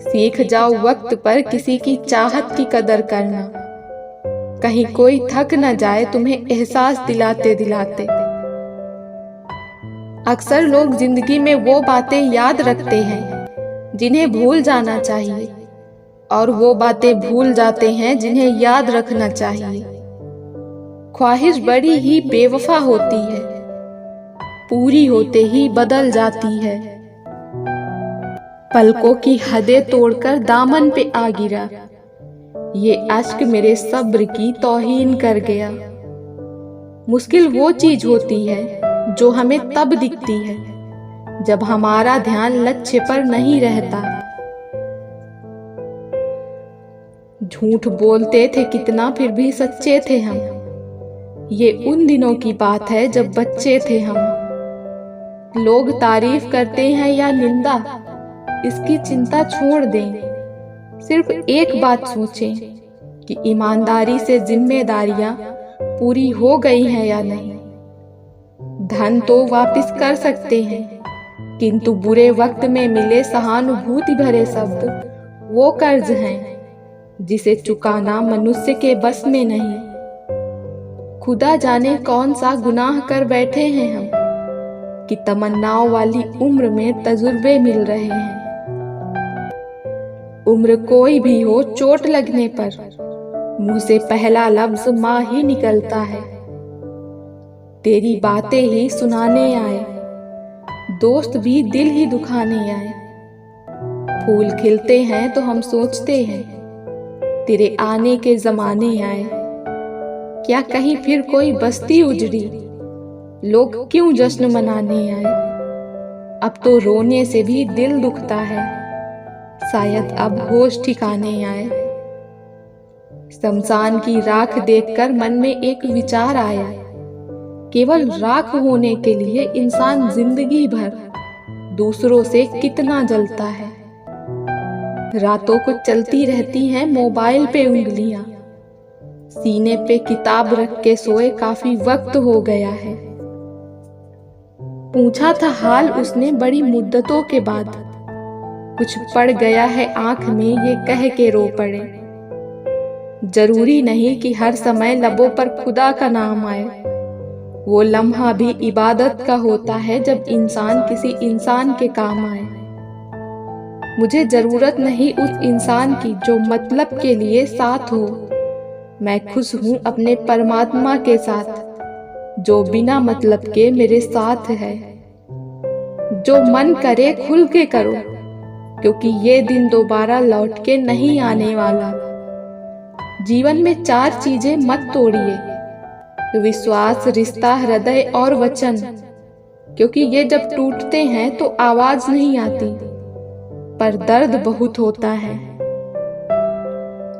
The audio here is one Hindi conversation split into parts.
सीख जाओ वक्त पर किसी की चाहत की कदर करना, कहीं कोई थक न जाए तुम्हें एहसास दिलाते दिलाते। अक्सर लोग जिंदगी में वो बातें याद रखते हैं जिन्हें भूल जाना चाहिए, और वो बातें भूल जाते हैं जिन्हें याद रखना चाहिए। ख्वाहिश बड़ी ही बेवफा होती है, पूरी होते ही बदल जाती है। पलकों की हदें तोड़कर दामन पे आ गिरा, ये अश्क मेरे सब्र की तौहीन कर गया। मुश्किल वो चीज होती है जो हमें तब दिखती है जब हमारा ध्यान लक्ष्य पर नहीं रहता। झूठ बोलते थे कितना फिर भी सच्चे थे हम, ये उन दिनों की बात है जब बच्चे थे हम। लोग तारीफ करते हैं या निंदा, इसकी चिंता छोड़ दें, सिर्फ एक बात सोचें कि ईमानदारी से जिम्मेदारियां पूरी हो गई हैं या नहीं। धन तो वापस कर सकते हैं, किंतु बुरे वक्त में मिले सहानुभूति भरे शब्द वो कर्ज हैं जिसे चुकाना मनुष्य के बस में नहीं। खुदा जाने कौन सा गुनाह कर बैठे हैं हम कि तमन्नाओं वाली उम्र में तजुर्बे मिल रहे हैं। उम्र कोई भी हो, चोट लगने पर मुंह से पहला लफ्ज माँ ही निकलता है। तेरी बातें ही सुनाने आए, दोस्त भी दिल ही दुखाने आए। फूल खिलते हैं तो हम सोचते हैं तेरे आने के जमाने आए। क्या कहीं फिर कोई बस्ती उजड़ी, लोग क्यों जश्न मनाने आए। अब तो रोने से भी दिल दुखता है, शायद अब होश ठिकाने आए। शमशान की राख देखकर मन में एक विचार आया, केवल राख होने के लिए इंसान जिंदगी भर दूसरों से कितना जलता है। रातों को चलती रहती हैं मोबाइल पे उंगलियां, सीने पे किताब रख के सोए काफी वक्त हो गया है। पूछा था हाल उसने बड़ी मुद्दतों के बाद, कुछ पड़ गया है आंख में ये कह के रो पड़े। जरूरी नहीं कि हर समय लबों पर खुदा का नाम आए, वो लम्हा भी इबादत का होता है जब इंसान किसी इंसान के काम आए। मुझे जरूरत नहीं उस इंसान की जो मतलब के लिए साथ हो, मैं खुश हूँ अपने परमात्मा के साथ जो बिना मतलब के मेरे साथ है। जो मन करे खुल के करो, क्योंकि ये दिन दोबारा लौट के नहीं आने वाला। जीवन में 4 चीजें मत तोड़िए, विश्वास, रिश्ता, हृदय और वचन, क्योंकि ये जब टूटते हैं तो आवाज नहीं आती पर दर्द बहुत होता है।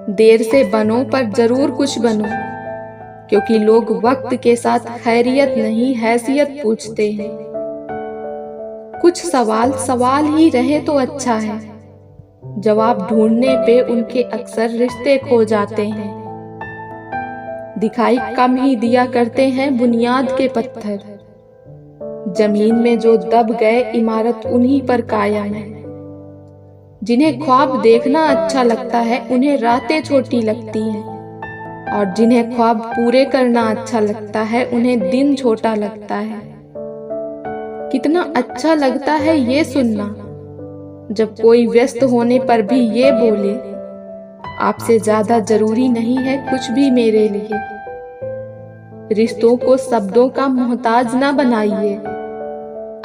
देर से बनो पर जरूर कुछ बनो, क्योंकि लोग वक्त के साथ खैरियत नहीं हैसियत पूछते हैं। कुछ सवाल सवाल ही रहे तो अच्छा है, जवाब ढूंढने पे उनके अक्सर रिश्ते खो जाते हैं। दिखाई कम ही दिया करते हैं बुनियाद के पत्थर, जमीन में जो दब गए इमारत उन्हीं पर कायम है। जिन्हें ख्वाब देखना अच्छा लगता है उन्हें रातें छोटी लगती हैं, और जिन्हें ख्वाब पूरे करना अच्छा लगता है उन्हें दिन छोटा लगता है। कितना अच्छा लगता है ये सुनना जब कोई व्यस्त होने पर भी ये बोले, आपसे ज्यादा जरूरी नहीं है कुछ भी मेरे लिए। रिश्तों को शब्दों का मोहताज ना बनाइए,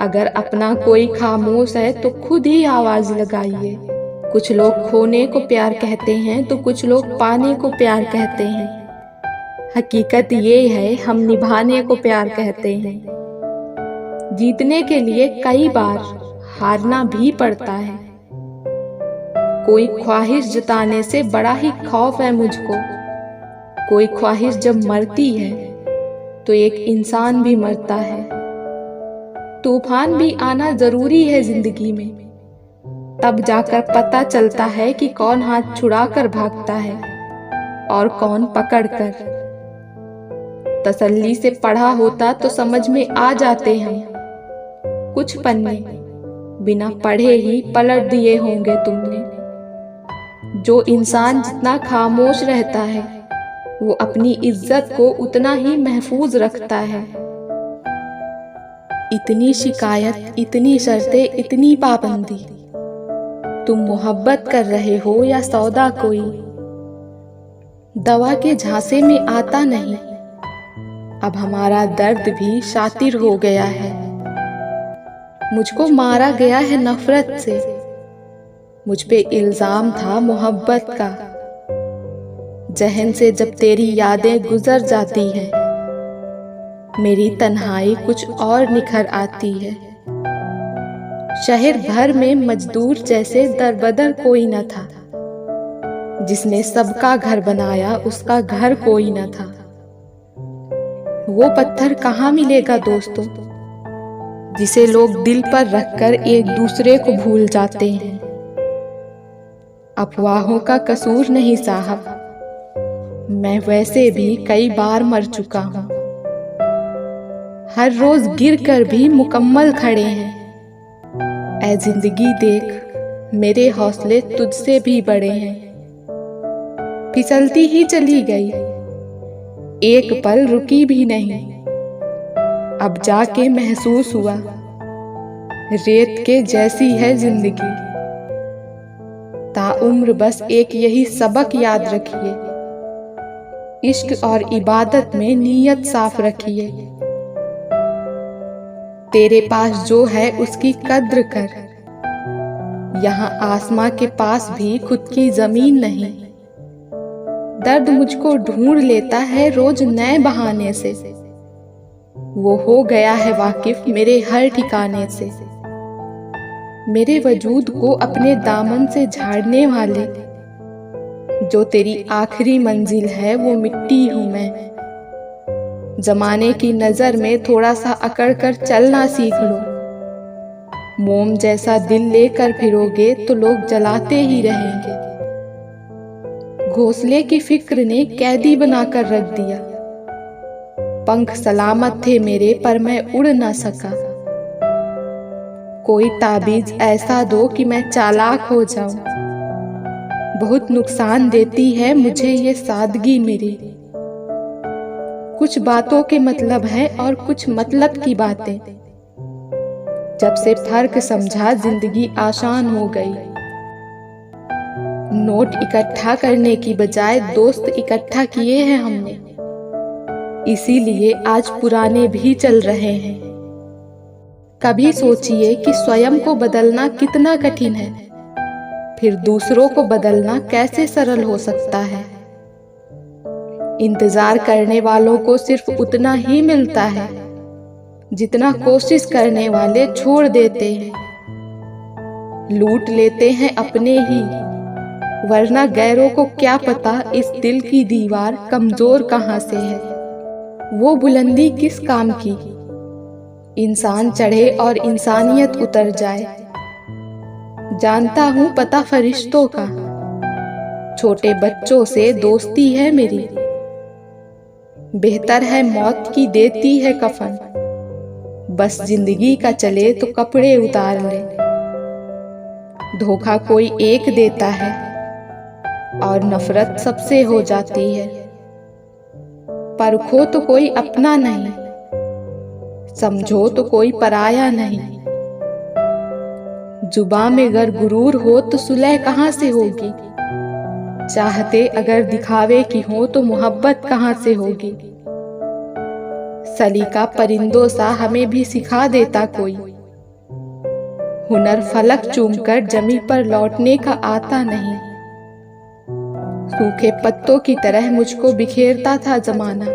अगर अपना कोई खामोश है तो खुद ही आवाज लगाइए। कुछ लोग खोने को प्यार कहते हैं तो कुछ लोग पाने को प्यार कहते हैं। हकीकत ये है हम निभाने को प्यार कहते हैं। जीतने के लिए कई बार हारना भी पड़ता है। कोई ख्वाहिश जताने से बड़ा ही खौफ है मुझको। कोई ख्वाहिश जब मरती है तो एक इंसान भी मरता है। तूफान भी आना जरूरी है जिंदगी में, तब जाकर पता चलता है कि कौन हाथ छुड़ाकर भागता है और कौन पकड़कर। तसल्ली से पढ़ा होता तो समझ में आ जाते हम। कुछ पन्ने बिना पढ़े ही पलट दिए होंगे तुमने। जो इंसान जितना खामोश रहता है वो अपनी इज्जत को उतना ही महफूज रखता है। इतनी शिकायत, इतनी शर्तें, इतनी पाबंदी, तुम मोहब्बत कर रहे हो या सौदा कोई? दवा के झांसे में आता नहीं, अब हमारा दर्द भी शातिर हो गया है। मुझको मारा गया है नफरत से, मुझ पे इल्जाम था मोहब्बत का। जहन से जब तेरी यादें गुजर जाती हैं, मेरी तन्हाई कुछ और निखर आती है। शहर भर में मजदूर जैसे दरबदर कोई न था, जिसने सबका घर बनाया उसका घर कोई न था। वो पत्थर कहाँ मिलेगा दोस्तों, जिसे लोग दिल पर रखकर एक दूसरे को भूल जाते हैं। अफवाहों का कसूर नहीं साहब, मैं वैसे भी कई बार मर चुका हूँ। हर रोज गिर कर भी मुकम्मल खड़े हैं। ऐ जिंदगी देख, मेरे हौसले तुझसे भी बड़े हैं। फिसलती ही चली गई, एक पल रुकी भी नहीं। अब जाके महसूस हुआ, रेत के जैसी है जिंदगी। ताउम्र बस एक यही सबक याद रखिए, इश्क और इबादत में नीयत साफ रखिए। तेरे पास जो है उसकी कद्र कर, यहाँ आसमां के पास भी खुद की जमीन नहीं। दर्द मुझको ढूंढ लेता है रोज नए बहाने से, वो हो गया है वाकिफ मेरे हर ठिकाने से। मेरे वजूद को अपने दामन से झाड़ने वाले, जो तेरी आखिरी मंजिल है वो मिट्टी हूं मैं। जमाने की नजर में थोड़ा सा अकड़ कर चलना सीख लो। मोम जैसा दिल लेकर फिरोगे तो लोग जलाते ही रहेंगे। घोंसले की फिक्र ने कैदी बनाकर रख दिया। पंख सलामत थे मेरे पर मैं उड़ ना सका। कोई ताबीज ऐसा दो कि मैं चालाक हो जाऊं। बहुत नुकसान देती है मुझे ये सादगी मेरी। कुछ बातों के मतलब है और कुछ मतलब की बातें। जब से फर्क समझा जिंदगी आसान हो गई। नोट इकट्ठा करने की बजाय दोस्त इकट्ठा किए हैं हमने, इसीलिए आज पुराने भी चल रहे हैं। कभी सोचिए कि स्वयं को बदलना कितना कठिन है, फिर दूसरों को बदलना कैसे सरल हो सकता है। इंतजार करने वालों को सिर्फ उतना ही मिलता है जितना कोशिश करने वाले छोड़ देते हैं। लूट लेते हैं अपने ही, वरना गैरों को क्या पता इस दिल की दीवार कमजोर कहाँ से है। वो बुलंदी किस काम की, इंसान चढ़े और इंसानियत उतर जाए। जानता हूँ पता फरिश्तों का, छोटे बच्चों से दोस्ती है मेरी। बेहतर है मौत की देती है कफन, बस जिंदगी का चले तो कपड़े उतार ले। धोखा कोई एक देता है और नफरत सबसे हो जाती है। परखो तो कोई अपना नहीं, समझो तो कोई पराया नहीं। जुबां में अगर गुरूर हो तो सुलह कहाँ से होगी। चाहते अगर दिखावे की हो तो मोहब्बत कहाँ से होगी। सलीका परिंदों सा हमें भी सिखा देता कोई, हुनर फलक चूमकर जमी पर लौटने का आता नहीं। सूखे पत्तों की तरह मुझको बिखेरता था जमाना,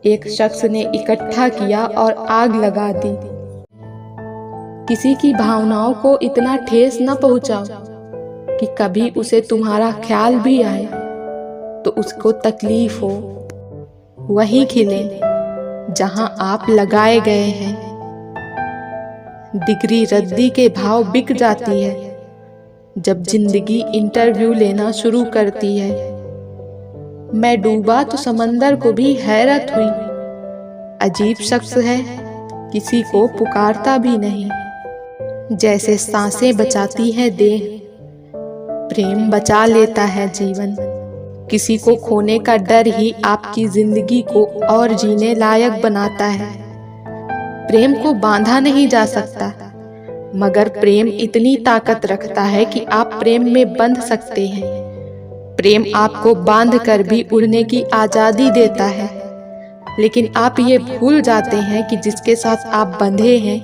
एक शख्स ने इकट्ठा किया और आग लगा दी। किसी की भावनाओं को इतना ठेस न पहुंचाओ कि कभी उसे तुम्हारा ख्याल भी आए तो उसको तकलीफ हो। वही खिले जहां आप लगाए गए हैं। डिग्री रद्दी के भाव बिक जाती है जब जिंदगी इंटरव्यू लेना शुरू करती है। मैं डूबा तो समंदर को भी हैरत हुई, अजीब शख्स है, किसी को पुकारता भी नहीं। जैसे सांसें बचाती है देह, प्रेम बचा लेता है जीवन। किसी को खोने का डर ही आपकी जिंदगी को और जीने लायक बनाता है। प्रेम को बांधा नहीं जा सकता, मगर प्रेम इतनी ताकत रखता है कि आप प्रेम में बंध सकते हैं। प्रेम आपको बांध कर भी उड़ने की आज़ादी देता है, लेकिन आप ये भूल जाते हैं कि जिसके साथ आप बंधे हैं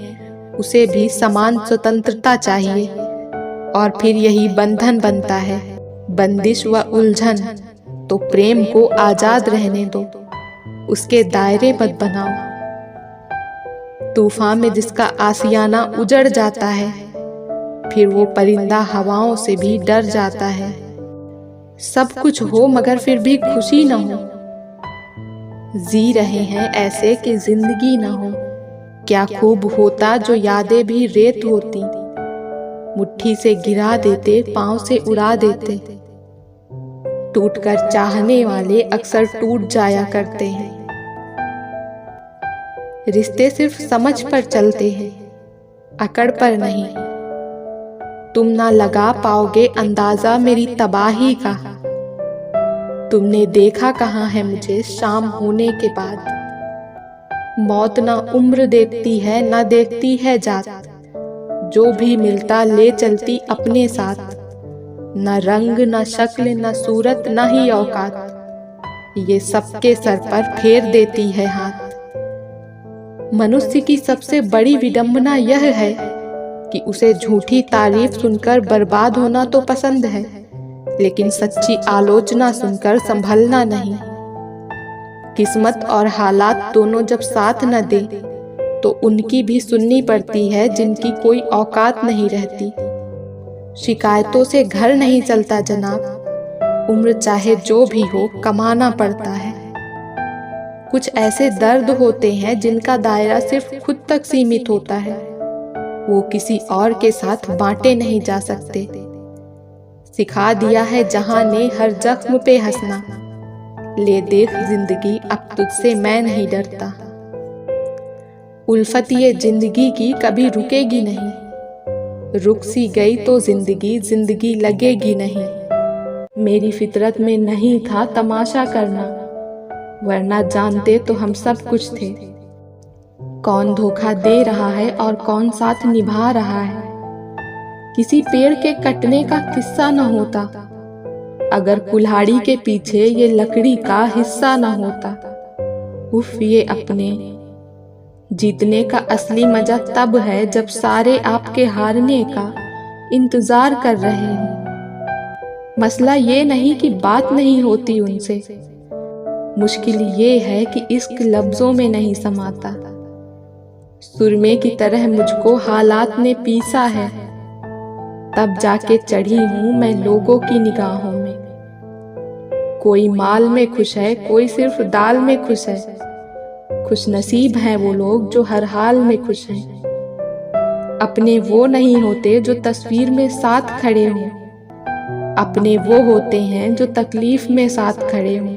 उसे भी समान स्वतंत्रता चाहिए। और फिर यही बंधन बनता है, बंदिश व उलझन। तो प्रेम को आजाद रहने दो, उसके दायरे मत बनाओ। तूफान में जिसका आशियाना उजड़ जाता है, फिर वो परिंदा हवाओं से भी डर जाता है। सब कुछ हो मगर फिर भी खुशी न हो, जी रहे हैं ऐसे कि जिंदगी न हो। क्या खूब होता जो यादें भी रेत होती, मुट्ठी से गिरा देते, पांव से उड़ा देते। टूटकर चाहने वाले अक्सर टूट जाया करते हैं। रिश्ते सिर्फ समझ पर चलते हैं, अकड़ पर नहीं। तुम ना लगा पाओगे अंदाजा मेरी तबाही का। तुमने देखा कहाँ है मुझे शाम होने के बाद। मौत ना उम्र देखती है, ना देखती है जात। जो भी मिलता ले चलती अपने साथ। न रंग, न शक्ल, न सूरत, न ही औकात, ये सबके सर पर फेर देती है हाथ। मनुष्य की सबसे बड़ी विडंबना यह है कि उसे झूठी तारीफ सुनकर बर्बाद होना तो पसंद है, लेकिन सच्ची आलोचना सुनकर संभलना नहीं। किस्मत और हालात दोनों जब साथ न दे तो उनकी भी सुननी पड़ती है जिनकी कोई औकात नहीं रहती। शिकायतों से घर नहीं चलता जनाब, उम्र चाहे जो भी हो कमाना पड़ता है। कुछ ऐसे दर्द होते हैं जिनका दायरा सिर्फ खुद तक सीमित होता है, वो किसी और के साथ बांटे नहीं जा सकते। सिखा दिया है जहां ने हर जख्म पे हंसना, ले देख जिंदगी अब तुझसे मैं नहीं डरता। उल्फत ये जिंदगी की कभी रुकेगी नहीं, रुक सी गई तो जिंदगी लगेगी नहीं। मेरी फितरत में नहीं था तमाशा करना, वरना जानते तो हम सब कुछ थे। कौन धोखा दे रहा है और कौन साथ निभा रहा है। किसी पेड़ के कटने का किस्सा न होता, अगर कुल्हाड़ी के पीछे ये लकड़ी का हिस्सा न होता। उफ ये अपने जीतने का असली मजा तब है जब सारे आपके हारने का इंतजार कर रहे हैं। मसला ये नहीं कि बात नहीं होती उनसे, मुश्किल ये है कि इश्क लफ्जों में नहीं समाता। सुरमे की तरह मुझको हालात ने पीसा है, तब जाके चढ़ी हूं मैं लोगों की निगाहों में। कोई माल में खुश है, कोई सिर्फ दाल में खुश है। खुश नसीब हैं वो लोग जो हर हाल में खुश हैं। अपने वो नहीं होते जो तस्वीर में साथ खड़े हों, अपने वो होते हैं जो तकलीफ में साथ खड़े हों।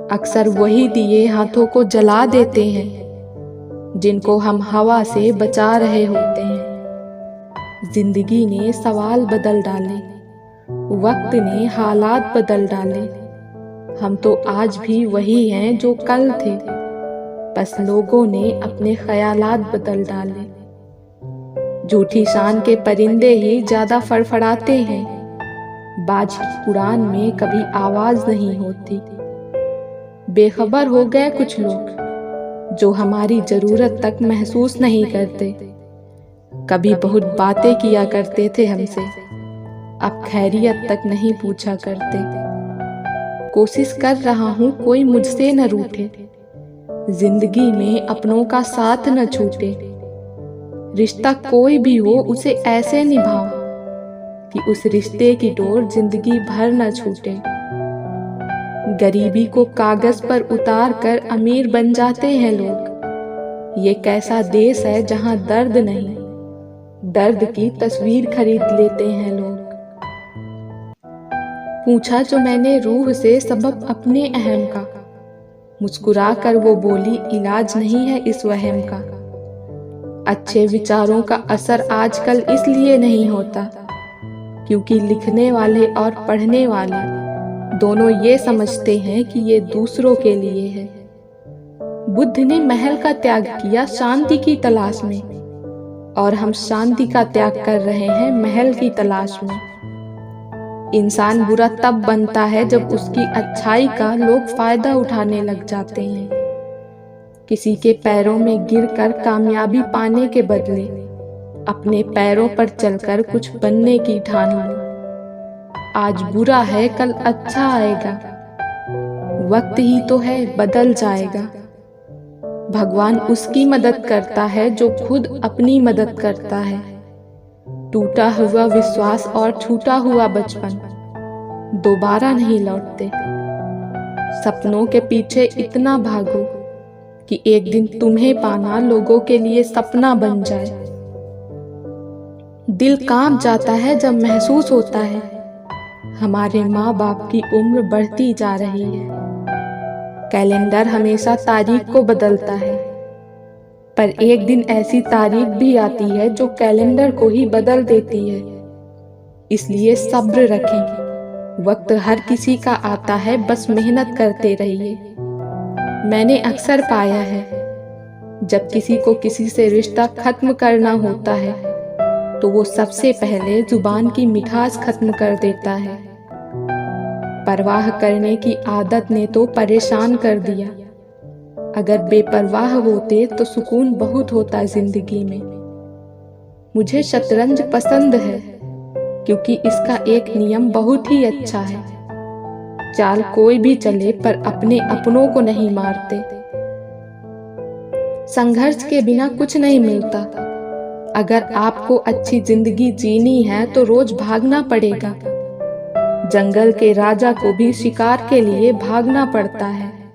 अक्सर वही दिए हाथों को जला देते हैं जिनको हम हवा से बचा रहे होते हैं। जिंदगी ने सवाल बदल डाले, वक्त ने हालात बदल डाले। हम तो आज भी वही हैं जो कल थे, बस लोगों ने अपने ख्यालात बदल डाले। झूठी शान के परिंदे ही ज्यादा फड़फड़ाते हैं, बाज की उड़ान में कभी आवाज नहीं होती। बेखबर हो गए कुछ लोग जो हमारी जरूरत तक महसूस नहीं करते। कभी बहुत बातें किया करते थे हमसे, अब खैरियत तक नहीं पूछा करते। कोशिश कर रहा हूँ कोई मुझसे न रूठे, जिंदगी में अपनों का साथ न छूटे। रिश्ता कोई भी हो उसे ऐसे निभाओ कि उस रिश्ते की डोर जिंदगी भर न छूटे। गरीबी को कागज पर उतार कर अमीर बन जाते हैं लोग। ये कैसा देश है जहां दर्द नहीं, दर्द की तस्वीर खरीद लेते हैं लोग। पूछा जो मैंने रूह से सबब अपने अहम का, मुस्कुरा कर वो बोली इलाज नहीं है इस वहम का। अच्छे विचारों का असर आजकल इसलिए नहीं होता क्योंकि लिखने वाले और पढ़ने वाले दोनों ये समझते हैं कि ये दूसरों के लिए है। बुद्ध ने महल का त्याग किया शांति की तलाश में, और हम शांति का त्याग कर रहे हैं महल की तलाश में। इंसान बुरा तब बनता है जब उसकी अच्छाई का लोग फायदा उठाने लग जाते हैं। किसी के पैरों में गिरकर कामयाबी पाने के बदले अपने पैरों पर चलकर कुछ बनने की ठान लो। आज बुरा है कल अच्छा आएगा, वक्त ही तो है बदल जाएगा। भगवान उसकी मदद करता है जो खुद अपनी मदद करता है। टूटा हुआ विश्वास और छूटा हुआ बचपन दोबारा नहीं लौटते। सपनों के पीछे इतना भागो कि एक दिन तुम्हें पाना लोगों के लिए सपना बन जाए। दिल कांप जाता है जब महसूस होता है हमारे माँ बाप की उम्र बढ़ती जा रही है। कैलेंडर हमेशा तारीख को बदलता है, पर एक दिन ऐसी तारीख भी आती है जो कैलेंडर को ही बदल देती है। इसलिए सब्र रखें, वक्त हर किसी का आता है, बस मेहनत करते रहिए। मैंने अक्सर पाया है जब किसी को किसी से रिश्ता खत्म करना होता है तो वो सबसे पहले जुबान की मिठास खत्म कर देता है। परवाह करने की आदत ने तो परेशान कर दिया। अगर बेपरवाह होते तो सुकून बहुत होता जिंदगी में। मुझे शतरंज पसंद है क्योंकि इसका एक नियम बहुत ही अच्छा है। चाल कोई भी चले पर अपने अपनों को नहीं मारते। संघर्ष के बिना कुछ नहीं मिलता। अगर आपको अच्छी जिंदगी जीनी है तो रोज भागना पड़ेगा। जंगल के राजा को भी शिकार के लिए भागना पड़ता है।